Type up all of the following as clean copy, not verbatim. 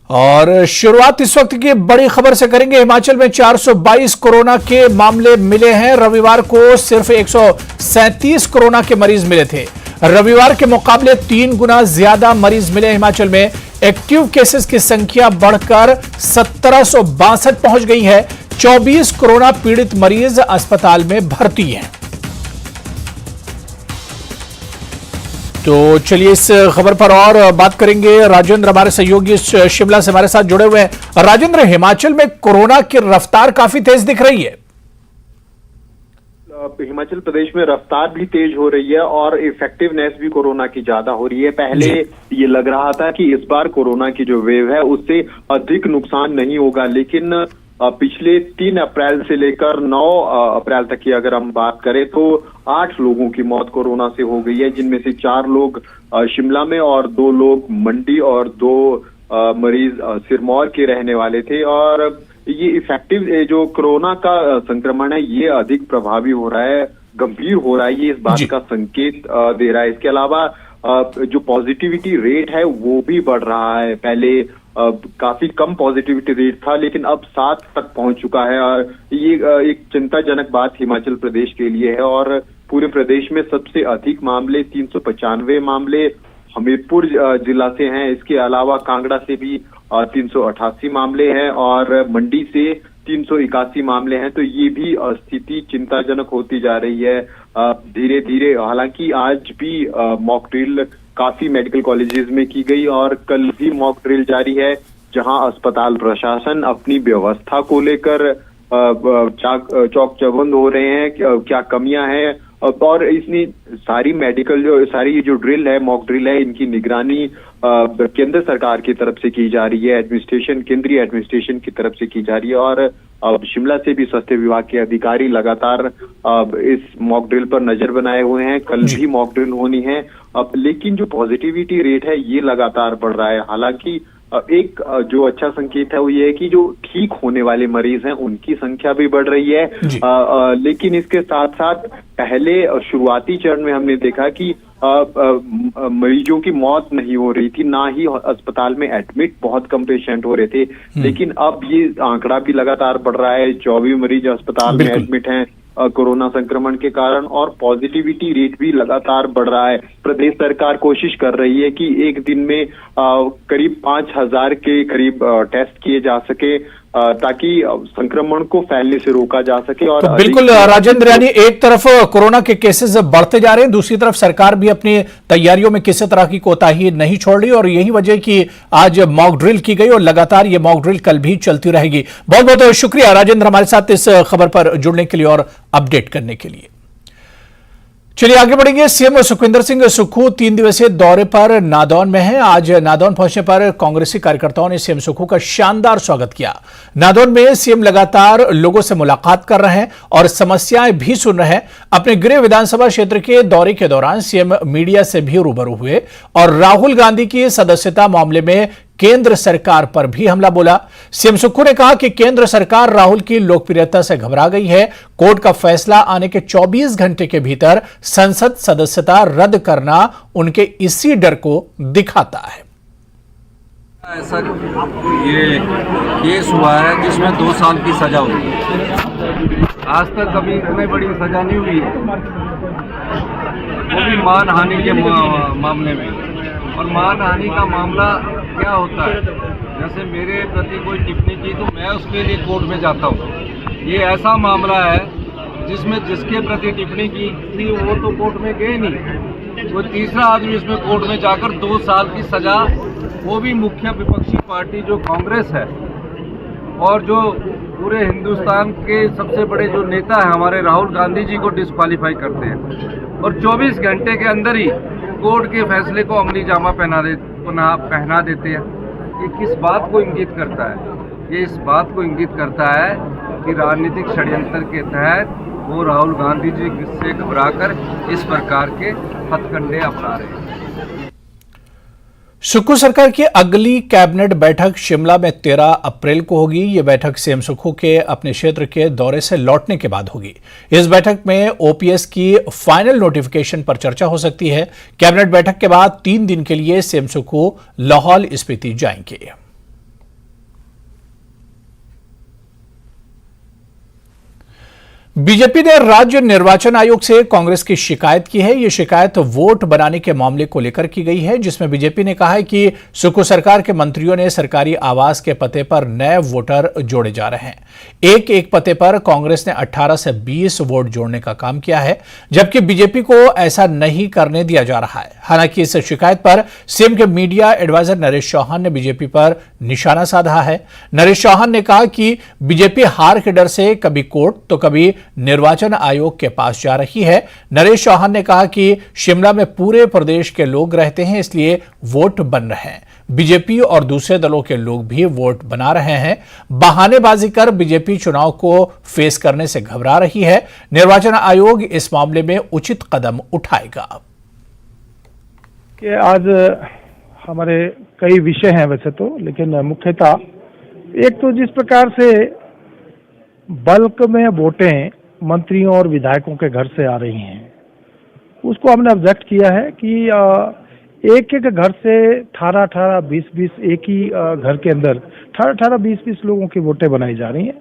और शुरुआत इस वक्त की बड़ी खबर से करेंगे। हिमाचल में 422 कोरोना के मामले मिले हैं। रविवार को सिर्फ 137 कोरोना के मरीज मिले थे। रविवार के मुकाबले 3 गुना ज्यादा मरीज मिले। हिमाचल में एक्टिव केसेस की संख्या बढ़कर 1762 पहुंच गई है। 24 कोरोना पीड़ित मरीज अस्पताल में भर्ती हैं। तो चलिए इस खबर पर और बात करेंगे। राजेंद्र हमारे सहयोगी शिमला से हमारे साथ जुड़े हुए हैं। राजेंद्र, हिमाचल में कोरोना की रफ्तार काफी तेज दिख रही है। हिमाचल प्रदेश में रफ्तार भी तेज हो रही है और इफेक्टिवनेस भी कोरोना की ज्यादा हो रही है। पहले ये लग रहा था कि इस बार कोरोना की जो वेव है उससे अधिक नुकसान नहीं होगा, लेकिन पिछले 3 अप्रैल से लेकर 9 अप्रैल तक की अगर हम बात करें तो 8 लोगों की मौत कोरोना से हो गई है, जिनमें से 4 लोग शिमला में और 2 लोग मंडी और 2 मरीज सिरमौर के रहने वाले थे। और ये इफेक्टिव जो कोरोना का संक्रमण है ये अधिक प्रभावी हो रहा है, गंभीर हो रहा है, ये इस बात का संकेत दे रहा है। इसके अलावा जो पॉजिटिविटी रेट है वो भी बढ़ रहा है। पहले काफी कम पॉजिटिविटी रेट था, लेकिन अब 7 तक पहुंच चुका है। और ये एक चिंताजनक बात हिमाचल प्रदेश के लिए है। और पूरे प्रदेश में सबसे अधिक मामले 395 मामले हमीरपुर जिला से हैं। इसके अलावा कांगड़ा से भी 388 मामले हैं और मंडी से 381 मामले हैं। तो ये भी स्थिति चिंताजनक होती जा रही है धीरे धीरे। हालांकि आज भी मॉक ड्रिल काफी मेडिकल कॉलेजेस में की गई और कल भी मॉक ड्रिल जारी है, जहां अस्पताल प्रशासन अपनी व्यवस्था को लेकर चौक चौबंद हो रहे हैं, क्या कमियां हैं। और इसने सारी जो ड्रिल है, मॉक ड्रिल है, इनकी निगरानी केंद्र सरकार की तरफ से की जा रही है, केंद्रीय एडमिनिस्ट्रेशन की तरफ से की जा रही है। और शिमला से भी स्वास्थ्य विभाग के अधिकारी लगातार इस मॉक ड्रिल पर नजर बनाए हुए हैं। कल भी मॉक ड्रिल होनी है। लेकिन जो पॉजिटिविटी रेट है ये लगातार बढ़ रहा है। हालांकि एक जो अच्छा संकेत है वो ये है कि जो ठीक होने वाले मरीज हैं उनकी संख्या भी बढ़ रही है। लेकिन इसके साथ साथ पहले शुरुआती चरण में हमने देखा कि मरीजों की मौत नहीं हो रही थी, ना ही अस्पताल में एडमिट बहुत कम पेशेंट हो रहे थे। लेकिन अब ये आंकड़ा भी लगातार बढ़ रहा है। 24 मरीज अस्पताल में एडमिट हैं कोरोना संक्रमण के कारण, और पॉजिटिविटी रेट भी लगातार बढ़ रहा है। प्रदेश सरकार कोशिश कर रही है कि एक दिन में करीब 5000 के करीब टेस्ट किए जा सके, ताकि संक्रमण को फैलने से रोका जा सके। और तो बिल्कुल राजेंद्र, यानी एक तरफ कोरोना के केसेस बढ़ते जा रहे हैं, दूसरी तरफ सरकार भी अपनी तैयारियों में किसी तरह की कोताही नहीं छोड़ रही, और यही वजह कि आज मॉक ड्रिल की गई और लगातार ये मॉक ड्रिल कल भी चलती रहेगी। बहुत बहुत शुक्रिया राजेंद्र हमारे साथ इस खबर पर जुड़ने के लिए और अपडेट करने के लिए। चलिए आगे बढ़ेंगे। सीएम सुखविंदर सिंह सुक्खू 3 दिवसीय दौरे पर नादौन में हैं। आज नादौन पहुंचने पर कांग्रेसी कार्यकर्ताओं ने सीएम सुक्खू का शानदार स्वागत किया। नादौन में सीएम लगातार लोगों से मुलाकात कर रहे हैं और समस्याएं भी सुन रहे हैं। अपने गृह विधानसभा क्षेत्र के दौरे के दौरान सीएम मीडिया से भी रूबरू हुए और राहुल गांधी की सदस्यता मामले में केंद्र सरकार पर भी हमला बोला। सीएम सुक्खू ने कहा कि केंद्र सरकार राहुल की लोकप्रियता से घबरा गई है। कोर्ट का फैसला आने के 24 घंटे के भीतर संसद सदस्यता रद्द करना उनके इसी डर को दिखाता है। ऐसा ये केस हुआ है जिसमें 2 साल की सजा हुई है। आज तक कभी इतनी बड़ी सजा नहीं हुई है, वो भी मानहानि के मामले में। और मानहानि का मामला क्या होता है, जैसे मेरे प्रति कोई टिप्पणी की तो मैं उसके लिए कोर्ट में जाता हूँ। ये ऐसा मामला है जिसमें जिसके प्रति टिप्पणी की थी वो तो कोर्ट में गए नहीं, कोई तीसरा आदमी इसमें कोर्ट में जाकर 2 साल की सजा, वो भी मुख्य विपक्षी पार्टी जो कांग्रेस है और जो पूरे हिंदुस्तान के सबसे बड़े जो नेता है हमारे राहुल गांधी जी को डिस्क्वालीफाई करते हैं। और 24 घंटे के अंदर ही कोर्ट के फैसले को अमली जामा पहना देते हैं। ये किस बात को इंगित करता है? ये इस बात को इंगित करता है कि राजनीतिक षड्यंत्र के तहत वो राहुल गांधी जी से घबराकर इस प्रकार के हथकंडे अपना रहे हैं। सुक्खू सरकार की अगली कैबिनेट बैठक शिमला में 13 अप्रैल को होगी। यह बैठक सीएम सुक्खू के अपने क्षेत्र के दौरे से लौटने के बाद होगी। इस बैठक में ओपीएस की फाइनल नोटिफिकेशन पर चर्चा हो सकती है। कैबिनेट बैठक के बाद 3 दिन के लिए सीएम सुक्खू लाहौल स्पीति जाएंगे। बीजेपी ने राज्य निर्वाचन आयोग से कांग्रेस की शिकायत की है। यह शिकायत वोट बनाने के मामले को लेकर की गई है, जिसमें बीजेपी ने कहा है कि सुक्खू सरकार के मंत्रियों ने सरकारी आवास के पते पर नए वोटर जोड़े जा रहे हैं। एक एक पते पर कांग्रेस ने 18 से 20 वोट जोड़ने का काम किया है, जबकि बीजेपी को ऐसा नहीं करने दिया जा रहा है। हालांकि इस शिकायत पर सीएम के मीडिया एडवाइजर नरेश चौहान ने बीजेपी पर निशाना साधा है। नरेश चौहान ने कहा कि बीजेपी हार के डर से कभी कोर्ट तो कभी निर्वाचन आयोग के पास जा रही है। नरेश चौहान ने कहा कि शिमला में पूरे प्रदेश के लोग रहते हैं, इसलिए वोट बन रहे हैं। बीजेपी और दूसरे दलों के लोग भी वोट बना रहे हैं। बहानेबाजी कर बीजेपी चुनाव को फेस करने से घबरा रही है। निर्वाचन आयोग इस मामले में उचित कदम उठाएगा। कि आज हमारे कई विषय हैं वैसे तो, लेकिन मुख्यतः एक तो जिस प्रकार से बल्क में वोटें मंत्रियों और विधायकों के घर से आ रही हैं, उसको हमने ऑब्जेक्ट किया है कि एक एक घर से 18-18, 20-20 एक ही घर के अंदर 18-18, 20-20 लोगों की वोटें बनाई जा रही हैं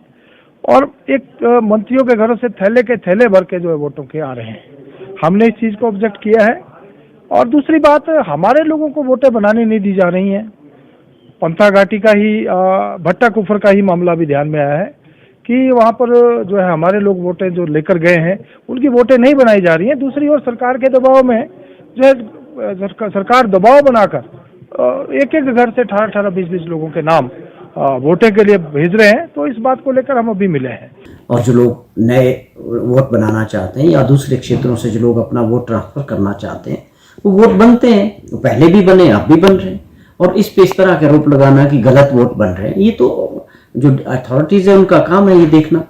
और एक मंत्रियों के घरों से थैले के थैले भर के जो है वोटों के आ रहे हैं। हमने इस चीज को ऑब्जेक्ट किया है। और दूसरी बात, हमारे लोगों को वोटें बनाने नहीं दी जा रही हैं। पंथा घाटी का ही भट्टा कुफर का ही मामला भी ध्यान में आया है कि वहाँ पर जो है हमारे लोग वोटें जो लेकर गए हैं उनकी वोटें नहीं बनाई जा रही हैं। दूसरी ओर सरकार के दबाव में जो है सरकार दबाव बनाकर एक एक घर से 18-18, 20-20 लोगों के नाम वोटें के लिए भेज रहे हैं। तो इस बात को लेकर हम अभी मिले हैं। और जो लोग नए वोट बनाना चाहते हैं या दूसरे क्षेत्रों से जो लोग अपना वोट ट्रांसफर करना चाहते हैं, वो वोट बनते हैं। वो पहले भी बने, अब भी बन रहे हैं। और इस पे इस तरह का आरोप लगाना कि गलत वोट बन रहे हैं, ये तो जो अथॉरिटीज है उनका काम है ये देखना।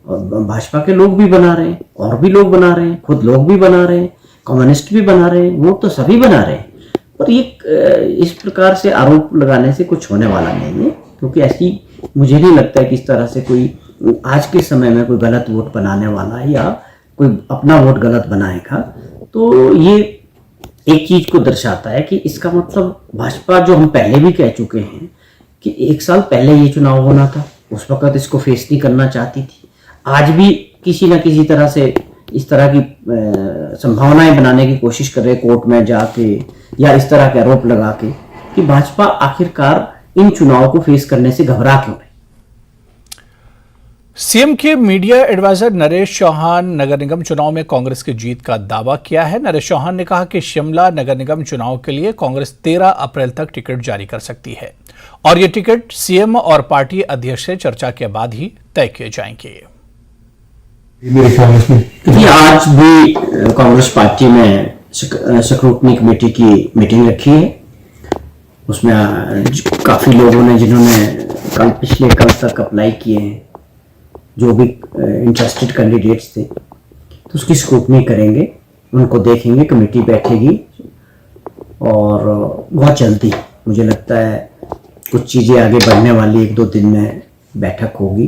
और भाजपा के लोग भी बना रहे हैं, और भी लोग बना रहे हैं, खुद लोग भी बना रहे हैं, कम्युनिस्ट भी बना रहे हैं, वोट तो सभी बना रहे हैं। और ये इस प्रकार से आरोप लगाने से कुछ होने वाला नहीं है, क्योंकि ऐसी मुझे नहीं लगता है कि इस तरह से कोई आज के समय में कोई गलत वोट बनाने वाला है या कोई अपना वोट गलत बनाएगा। तो ये एक चीज को दर्शाता है कि इसका मतलब भाजपा, जो हम पहले भी कह चुके हैं कि 1 साल पहले ये चुनाव होना था, उस वक्त इसको फेस नहीं करना चाहती थी। आज भी किसी ना किसी तरह से इस तरह की संभावनाएं बनाने की कोशिश कर रहे कोर्ट में जाके या इस तरह के आरोप लगा के कि भाजपा आखिरकार इन चुनावों को फेस करने से घबरा क्यों रही। सीएम के मीडिया एडवाइजर नरेश चौहान नगर निगम चुनाव में कांग्रेस की जीत का दावा किया है। नरेश चौहान ने कहा कि शिमला नगर निगम चुनाव के लिए कांग्रेस 13 अप्रैल तक टिकट जारी कर सकती है और ये टिकट सीएम और पार्टी अध्यक्ष से चर्चा के बाद ही तय किए जाएंगे। क्योंकि आज भी कांग्रेस पार्टी में स्क्रूटनी कमेटी की मीटिंग रखी है। उसमें काफी लोगों ने, जिन्होंने पिछले कल तक अप्लाई किए हैं, जो भी इंटरेस्टेड कैंडिडेट्स थे, तो उसकी स्क्रूटनी करेंगे, उनको देखेंगे, कमेटी बैठेगी और बहुत जल्दी मुझे लगता है कुछ चीज़ें आगे बढ़ने वाली 1-2 दिन में बैठक होगी।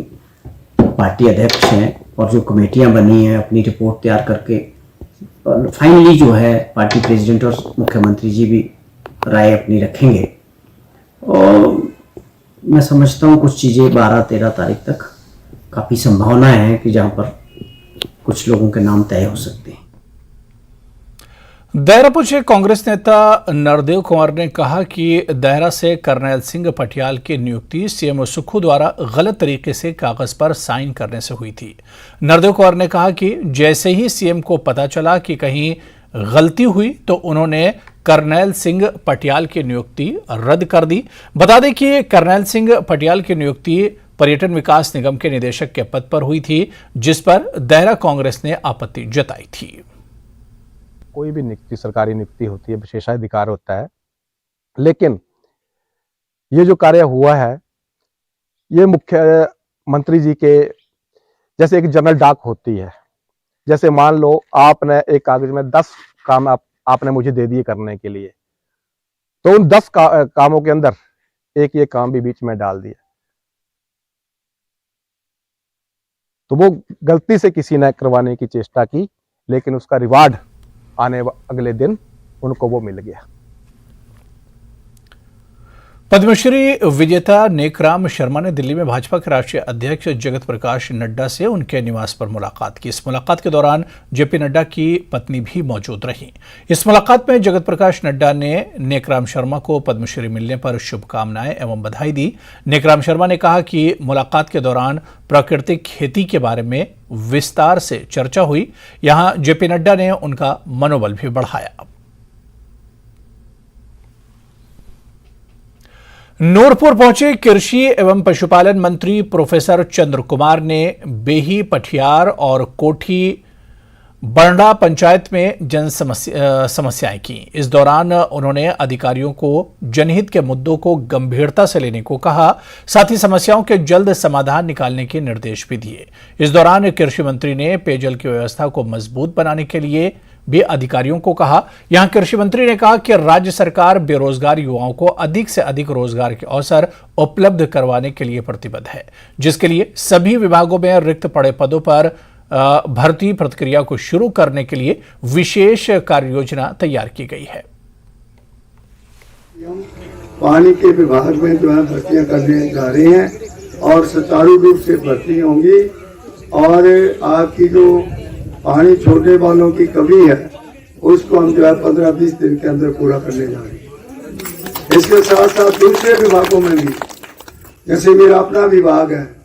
पार्टी अध्यक्ष हैं और जो कमेटियां बनी हैं अपनी रिपोर्ट तैयार करके फाइनली जो है पार्टी प्रेसिडेंट और मुख्यमंत्री जी भी राय अपनी रखेंगे। और मैं समझता हूँ कुछ चीज़ें 12-13 तारीख तक काफ़ी संभावनाएं हैं कि जहां पर कुछ लोगों के नाम तय हो सकते हैं। देहरा पहुंचे कांग्रेस नेता नरदेव कुंवर ने कहा कि देहरा से करनैल सिंह पटियाल की नियुक्ति सीएम सुक्खू द्वारा गलत तरीके से कागज पर साइन करने से हुई थी। नरदेव कुंवर ने कहा कि जैसे ही सीएम को पता चला कि कहीं गलती हुई तो उन्होंने करनैल सिंह पटियाल की नियुक्ति रद्द कर दी। बता दें कि करनैल सिंह पटियाल की नियुक्ति पर्यटन विकास निगम के निदेशक के पद पर हुई थी, जिस पर देहरा कांग्रेस ने आपत्ति जताई थी। कोई भी नियुक्ति, सरकारी नियुक्ति होती है, विशेषाधिकार होता है, लेकिन ये जो कार्य हुआ है ये मुख्यमंत्री जी के जैसे एक जनरल डाक होती है। जैसे मान लो आपने एक कागज में 10 काम आपने मुझे दे दिए करने के लिए, तो उन 10 कामों के अंदर एक ये काम भी बीच में डाल दिया, तो वो गलती से किसी ने करवाने की चेष्टा की, लेकिन उसका रिवार्ड अगले दिन उनको वो मिल गया। पद्मश्री विजेता नेकराम शर्मा ने दिल्ली में भाजपा के राष्ट्रीय अध्यक्ष जगत प्रकाश नड्डा से उनके निवास पर मुलाकात की। इस मुलाकात के दौरान जेपी नड्डा की पत्नी भी मौजूद रहीं। इस मुलाकात में जगत प्रकाश नड्डा ने नेकराम शर्मा को पद्मश्री मिलने पर शुभकामनाएं एवं बधाई दी। नेकराम शर्मा ने कहा कि मुलाकात के दौरान प्राकृतिक खेती के बारे में विस्तार से चर्चा हुई। यहां जेपी नड्डा ने उनका मनोबल भी बढ़ाया। नूरपुर पहुंचे कृषि एवं पशुपालन मंत्री प्रोफेसर चंद्र कुमार ने बेही, पठियार और कोठी बरंडा पंचायत में जन समस्याएं की। इस दौरान उन्होंने अधिकारियों को जनहित के मुद्दों को गंभीरता से लेने को कहा, साथ ही समस्याओं के जल्द समाधान निकालने के निर्देश भी दिए। इस दौरान कृषि मंत्री ने पेयजल की व्यवस्था को मजबूत बनाने के लिए भी अधिकारियों को कहा। यहां कृषि मंत्री ने कहा कि राज्य सरकार बेरोजगार युवाओं को अधिक से अधिक रोजगार के अवसर उपलब्ध करवाने के लिए प्रतिबद्ध है, जिसके लिए सभी विभागों में रिक्त पड़े पदों पर भर्ती प्रक्रिया को शुरू करने के लिए विशेष कार्य योजना तैयार की गई है। पानी के विभाग में जो है भर्तियां करने जा रहे हैं और सुचारू रूप से भर्ती होंगी और आपकी जो पानी छोड़ने वालों की कमी है उसको हम जो है 15-20 दिन के अंदर पूरा करने जा रहे हैं। इसके साथ साथ दूसरे विभागों में भी, जैसे मेरा अपना विभाग है,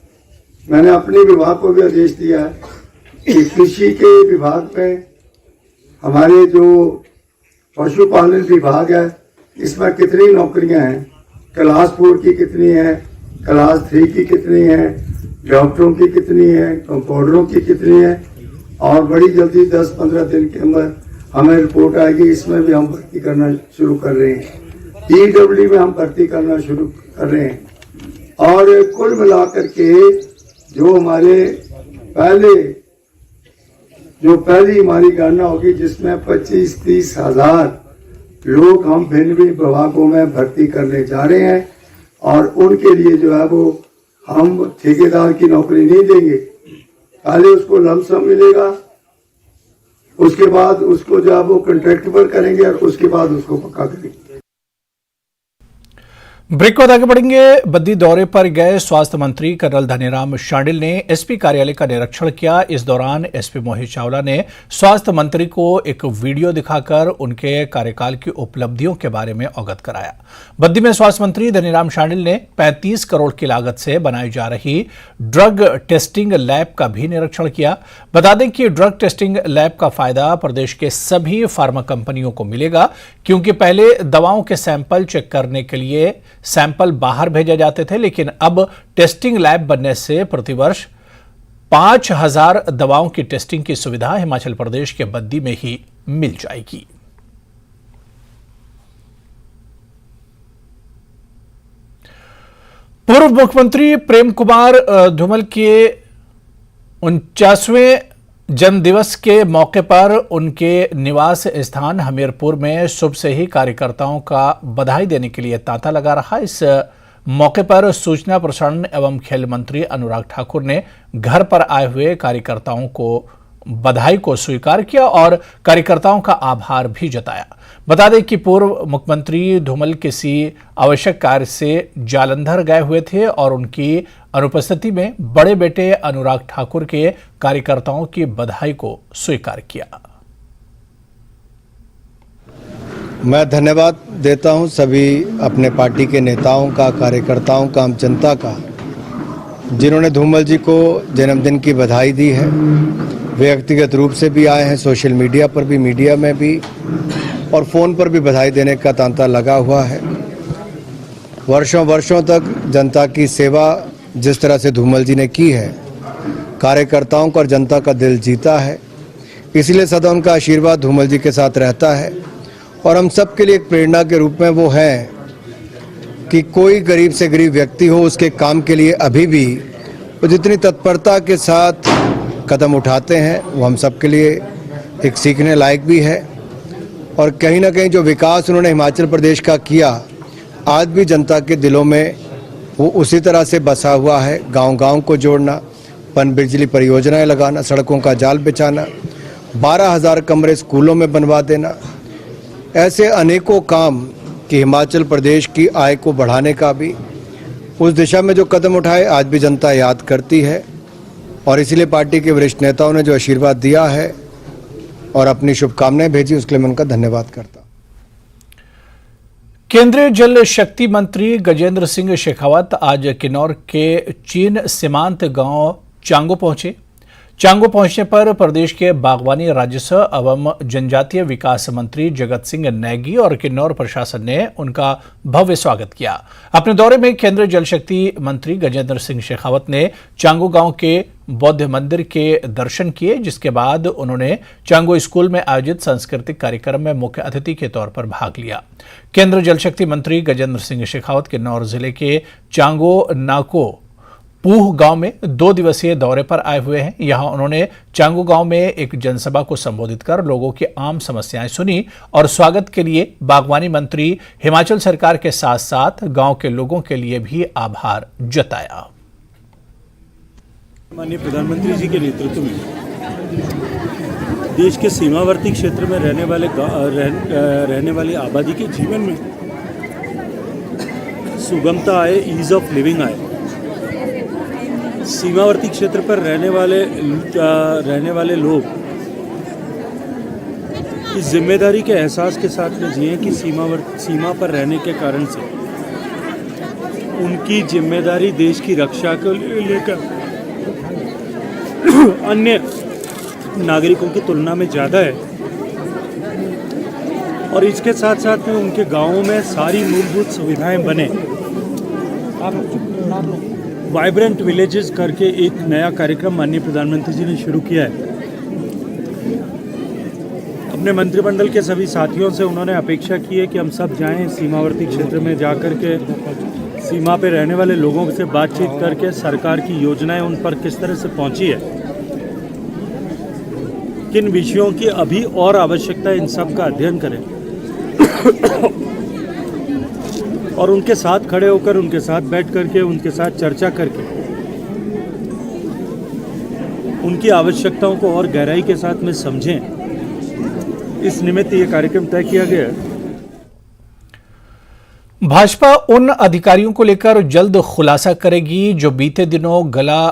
मैंने अपने विभाग को भी आदेश दिया है कि कृषि के विभाग में हमारे जो पशुपालन विभाग है इसमें कितनी नौकरियां हैं, क्लास 4 की कितनी है, क्लास 3 की कितनी है, डॉक्टरों की कितनी है, कंपाउंडरों की कितनी है, और बड़ी जल्दी 10-15 दिन के अंदर हमें रिपोर्ट आएगी। इसमें भी हम भर्ती करना शुरू कर रहे हैं। ईडब्ल्यू में हम भर्ती करना शुरू कर रहे हैं और कुल मिलाकर के जो हमारे पहली हमारी गणना होगी जिसमें 25-30 हजार लोग हम भिन्न भिन्न विभागों में भर्ती करने जा रहे हैं और उनके लिए जो है वो हम ठेकेदार की नौकरी नहीं देंगे। पहले उसको लमसम मिलेगा, उसके बाद उसको जो है वो कॉन्ट्रैक्ट पर करेंगे और उसके बाद उसको पक्का करेंगे। ब्रेक को आगे बढ़ेंगे। बद्दी दौरे पर गए स्वास्थ्य मंत्री कर्नल धनीराम शांडिल ने एसपी कार्यालय का निरीक्षण किया। इस दौरान एसपी मोहित चावला ने स्वास्थ्य मंत्री को एक वीडियो दिखाकर उनके कार्यकाल की उपलब्धियों के बारे में अवगत कराया। बद्दी में स्वास्थ्य मंत्री धनीराम शांडिल ने 35 करोड़ की लागत से बनाई जा रही ड्रग टेस्टिंग लैब का भी निरीक्षण किया। बता दें कि ड्रग टेस्टिंग लैब का फायदा प्रदेश के सभी फार्मा कंपनियों को मिलेगा, क्योंकि पहले दवाओं के सैंपल चेक करने के लिए सैंपल बाहर भेजे जाते थे, लेकिन अब टेस्टिंग लैब बनने से प्रतिवर्ष 5000 दवाओं की टेस्टिंग की सुविधा हिमाचल प्रदेश के बद्दी में ही मिल जाएगी। पूर्व मुख्यमंत्री प्रेम कुमार धूमल के 49वें जन्मदिवस के मौके पर उनके निवास स्थान हमीरपुर में सुबह से ही कार्यकर्ताओं का बधाई देने के लिए तांता लगा रहा। इस मौके पर सूचना प्रसारण एवं खेल मंत्री अनुराग ठाकुर ने घर पर आए हुए कार्यकर्ताओं को बधाई को स्वीकार किया और कार्यकर्ताओं का आभार भी जताया। बता दें कि पूर्व मुख्यमंत्री धूमल किसी आवश्यक कार्य से जालंधर गए हुए थे और उनकी अनुपस्थिति में बड़े बेटे अनुराग ठाकुर के कार्यकर्ताओं की बधाई को स्वीकार किया। मैं धन्यवाद देता हूं सभी अपने पार्टी के नेताओं का, कार्यकर्ताओं का, आम जनता का, जिन्होंने धूमल जी को जन्मदिन की बधाई दी है। व्यक्तिगत रूप से भी आए हैं, सोशल मीडिया पर भी, मीडिया में भी और फ़ोन पर भी बधाई देने का तांता लगा हुआ है। वर्षों वर्षों तक जनता की सेवा जिस तरह से धूमल जी ने की है, कार्यकर्ताओं का और जनता का दिल जीता है, इसलिए सदा उनका आशीर्वाद धूमल जी के साथ रहता है। और हम सब के लिए एक प्रेरणा के रूप में वो है कि कोई गरीब से गरीब व्यक्ति हो, उसके काम के लिए अभी भी वो जितनी तत्परता के साथ कदम उठाते हैं वो हम सब के लिए एक सीखने लायक भी है। और कहीं ना कहीं जो विकास उन्होंने हिमाचल प्रदेश का किया, आज भी जनता के दिलों में वो उसी तरह से बसा हुआ है। गांव-गांव को जोड़ना, पन बिजली परियोजनाएं लगाना, सड़कों का जाल बिछाना, 12,000 कमरे स्कूलों में बनवा देना, ऐसे अनेकों काम कि हिमाचल प्रदेश की आय को बढ़ाने का भी उस दिशा में जो कदम उठाए आज भी जनता याद करती है और इसीलिए पार्टी के वरिष्ठ नेताओं ने जो आशीर्वाद दिया है और अपनी शुभकामनाएं भेजी उसके लिए मैं उनका धन्यवाद करता हूं। केंद्रीय जल शक्ति मंत्री गजेंद्र सिंह शेखावत आज किन्नौर के चीन सीमांत गांव चांगो पहुंचे। चांगो पहुंचने पर प्रदेश के बागवानी राजस्व एवं जनजातीय विकास मंत्री जगत सिंह नेगी और किन्नौर प्रशासन ने उनका भव्य स्वागत किया। अपने दौरे में केंद्रीय जल शक्ति मंत्री गजेंद्र सिंह शेखावत ने चांगो गांव के बौद्ध मंदिर के दर्शन किए, जिसके बाद उन्होंने चांगो स्कूल में आयोजित सांस्कृतिक कार्यक्रम में मुख्य अतिथि के तौर पर भाग लिया। केंद्रीय जल शक्ति मंत्री गजेंद्र सिंह शेखावत किन्नौर जिले के चांगो नाको पूह गांव में 2 दिवसीय दौरे पर आए हुए हैं। यहां उन्होंने चांगो गांव में एक जनसभा को संबोधित कर लोगों की आम समस्याएं सुनी और स्वागत के लिए बागवानी मंत्री हिमाचल सरकार के साथ साथ गांव के लोगों के लिए भी आभार जताया। माननीय प्रधानमंत्री जी के नेतृत्व में देश के सीमावर्ती क्षेत्र में रहने वाली आबादी के जीवन में सुगमता आए, ईज ऑफ लिविंग आए। सीमावर्ती क्षेत्र पर रहने वाले लोग इस जिम्मेदारी के एहसास के साथ में जिए कि सीमा पर रहने के कारण से उनकी जिम्मेदारी देश की रक्षा को लेकर अन्य नागरिकों की तुलना में ज़्यादा है और इसके साथ साथ में उनके गांवों में सारी मूलभूत सुविधाएं बने। वाइब्रेंट विलेजेस करके एक नया कार्यक्रम माननीय प्रधानमंत्री जी ने शुरू किया है। अपने मंत्रिमंडल के सभी साथियों से उन्होंने अपेक्षा की है कि हम सब जाएं सीमावर्ती क्षेत्र में जाकर के सीमा पे रहने वाले लोगों से बातचीत करके सरकार की योजनाएं उन पर किस तरह से पहुंची है, किन विषयों की अभी और आवश्यकता है, इन सब का अध्ययन करें और उनके साथ खड़े होकर, उनके साथ बैठ करके, उनके साथ चर्चा करके उनकी आवश्यकताओं को और गहराई के साथ में समझें। इस निमित्त ये कार्यक्रम तय किया गया है। भाजपा उन अधिकारियों को लेकर जल्द खुलासा करेगी जो बीते दिनों गला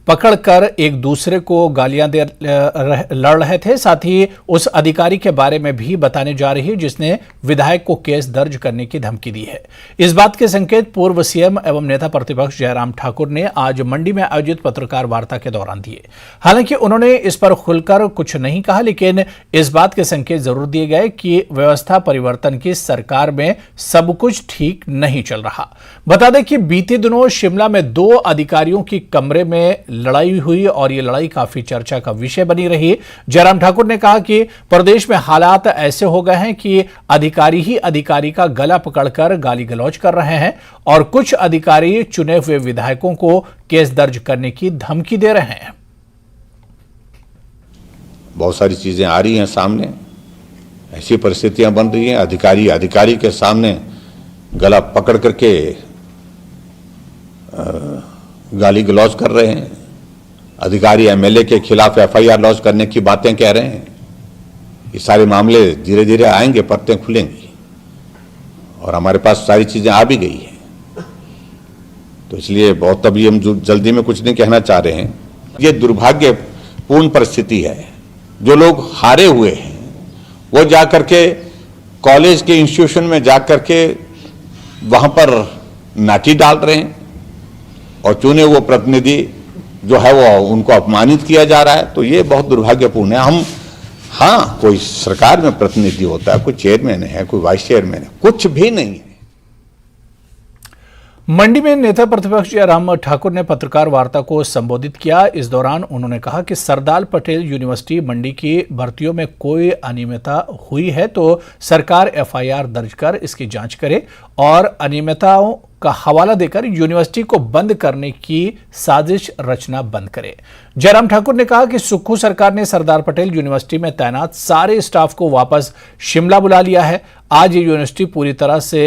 पकड़कर एक दूसरे को गालियां लड़ रहे थे। साथ ही उस अधिकारी के बारे में भी बताने जा रही है जिसने विधायक को केस दर्ज करने की धमकी दी है। इस बात के संकेत पूर्व सीएम एवं नेता प्रतिपक्ष जयराम ठाकुर ने आज मंडी में आयोजित पत्रकार वार्ता के दौरान दिए। हालांकि उन्होंने इस पर खुलकर कुछ नहीं कहा, लेकिन इस बात के संकेत जरूर दिए गए कि व्यवस्था परिवर्तन की सरकार में सब कुछ ठीक नहीं चल रहा। बता दें कि बीते दिनों शिमला में 2 अधिकारियों की कमरे में लड़ाई हुई और ये लड़ाई काफी चर्चा का विषय बनी रही। जयराम ठाकुर ने कहा कि प्रदेश में हालात ऐसे हो गए हैं कि अधिकारी ही अधिकारी का गला पकड़कर गाली गलौज कर रहे हैं और कुछ अधिकारी चुने हुए विधायकों को केस दर्ज करने की धमकी दे रहे हैं। बहुत सारी चीजें आ रही हैं सामने, ऐसी परिस्थितियां बन रही हैं। अधिकारी के सामने गला पकड़ करके गाली गलौज कर रहे हैं। अधिकारी एमएलए के खिलाफ एफआईआर लॉन्च करने की बातें कह रहे हैं। ये सारे मामले धीरे धीरे आएंगे, परतें खुलेंगी और हमारे पास सारी चीजें आ भी गई हैं। तो इसलिए बहुत अभी हम जल्दी में कुछ नहीं कहना चाह रहे हैं। ये दुर्भाग्यपूर्ण परिस्थिति है। जो लोग हारे हुए हैं वो जाकर के कॉलेज के इंस्टीट्यूशन में जाकर के वहां पर नाटी डाल रहे हैं और चुने वो प्रतिनिधि जो है वो उनको अपमानित किया जा रहा है। तो ये बहुत दुर्भाग्यपूर्ण है। हाँ, कोई सरकार में प्रतिनिधि होता है, कोई चेयरमैन है, कोई वाइस चेयरमैन है, कुछ भी नहीं है। मंडी में नेता प्रतिपक्ष जयराम ठाकुर ने पत्रकार वार्ता को संबोधित किया। इस दौरान उन्होंने कहा कि सरदार पटेल यूनिवर्सिटी मंडी की भर्तियों में कोई अनियमितता हुई है तो सरकार एफआईआर दर्ज कर इसकी जांच करे और अनियमितताओं का हवाला देकर यूनिवर्सिटी को बंद करने की साजिश रचना बंद करे। जयराम ठाकुर ने कहा कि सुक्खू सरकार ने सरदार पटेल यूनिवर्सिटी में तैनात सारे स्टाफ को वापस शिमला बुला लिया है। आज ये यूनिवर्सिटी पूरी तरह से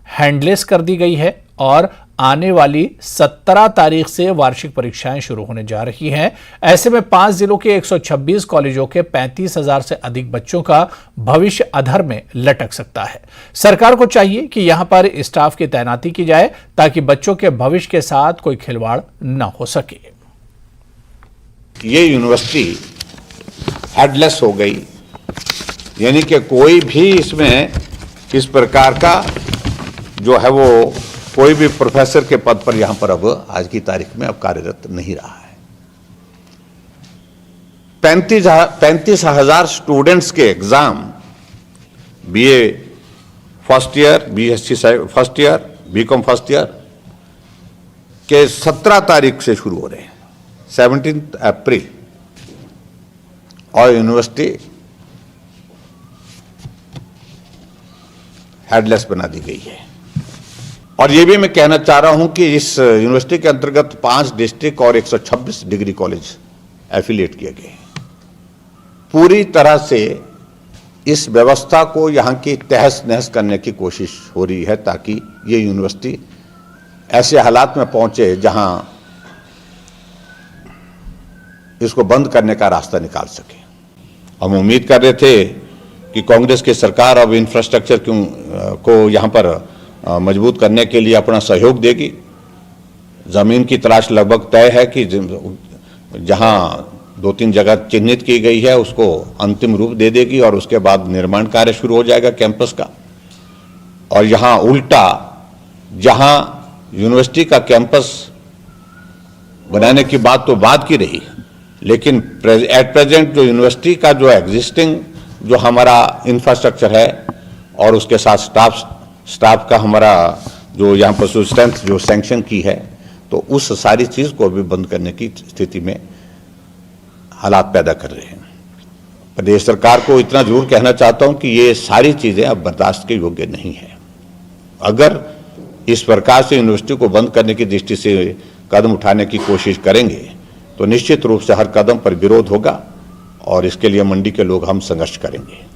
हैंडलेस कर दी गई है और आने वाली 17 तारीख से वार्षिक परीक्षाएं शुरू होने जा रही हैं। ऐसे में 5 जिलों के 126 कॉलेजों के 35,000 से अधिक बच्चों का भविष्य अधर में लटक सकता है। सरकार को चाहिए कि यहां पर स्टाफ की तैनाती की जाए ताकि बच्चों के भविष्य के साथ कोई खिलवाड़ न हो सके। ये यूनिवर्सिटी हेडलेस हो गई, यानी कि कोई भी इसमें इस प्रकार का जो है वो कोई भी प्रोफेसर के पद पर यहां पर अब आज की तारीख में अब कार्यरत नहीं रहा है। 35,000 स्टूडेंट्स के exam BA first year, BSc first year, BCom first year के 17 तारीख से शुरू हो रहे हैं, 17 अप्रैल, और यूनिवर्सिटी हेडलेस बना दी गई है। और ये भी मैं कहना चाह रहा हूं कि इस यूनिवर्सिटी के अंतर्गत 5 डिस्ट्रिक्ट और 126 डिग्री कॉलेज एफिलिएट किए गए। पूरी तरह से इस व्यवस्था को यहां की तहस नहस करने की कोशिश हो रही है ताकि ये यूनिवर्सिटी ऐसे हालात में पहुंचे जहां इसको बंद करने का रास्ता निकाल सके। हम उम्मीद कर रहे थे कि कांग्रेस की सरकार अब इंफ्रास्ट्रक्चर को यहां पर मजबूत करने के लिए अपना सहयोग देगी। जमीन की तलाश लगभग तय है कि जहां 2-3 जगह चिन्हित की गई है उसको अंतिम रूप दे देगी और उसके बाद निर्माण कार्य शुरू हो जाएगा कैंपस का। और यहां उल्टा, जहां यूनिवर्सिटी का कैंपस बनाने की बात तो बात की रही, लेकिन एट प्रेजेंट जो यूनिवर्सिटी का जो एग्जिस्टिंग जो हमारा इंफ्रास्ट्रक्चर है और उसके साथ स्टाफ का हमारा जो यहाँ पर स्ट्रेंथ जो सैंक्शन की है, तो उस सारी चीज को भी बंद करने की स्थिति में हालात पैदा कर रहे हैं। प्रदेश सरकार को इतना जरूर कहना चाहता हूं कि ये सारी चीजें अब बर्दाश्त के योग्य नहीं है। अगर इस प्रकार से यूनिवर्सिटी को बंद करने की दृष्टि से कदम उठाने की कोशिश करेंगे तो निश्चित रूप से हर कदम पर विरोध होगा और इसके लिए मंडी के लोग हम संघर्ष करेंगे।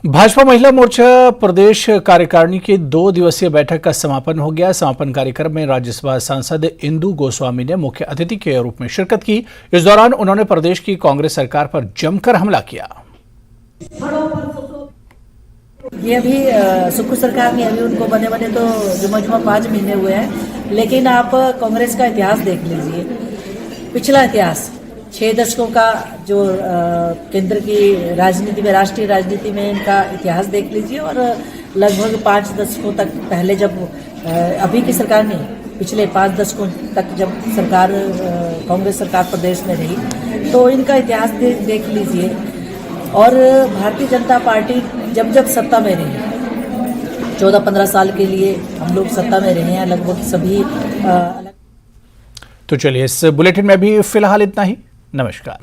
भाजपा महिला मोर्चा प्रदेश कार्यकारिणी की 2 दिवसीय बैठक का समापन हो गया। समापन कार्यक्रम में राज्यसभा सांसद इंदु गोस्वामी ने मुख्य अतिथि के रूप में शिरकत की। इस दौरान उन्होंने प्रदेश की कांग्रेस सरकार पर जमकर हमला किया। ये अभी सुखू सरकार में अभी उनको बने तो जुमा 5 महीने हुए हैं, लेकिन आप कांग्रेस का इतिहास देख लीजिए, पिछला इतिहास 6 दशकों का जो केंद्र की राजनीति में, राष्ट्रीय राजनीति में इनका इतिहास देख लीजिए, और लगभग 5 दशकों तक पहले जब अभी की सरकार नहीं, पिछले 5 दशकों तक जब सरकार कांग्रेस सरकार प्रदेश में रही, तो इनका इतिहास देख लीजिए। और भारतीय जनता पार्टी जब सत्ता में रही, 14-15 साल के लिए हम लोग सत्ता में रहे हैं लगभग सभी। तो चलिए, इस बुलेटिन में भी फिलहाल इतना ही। नमस्कार।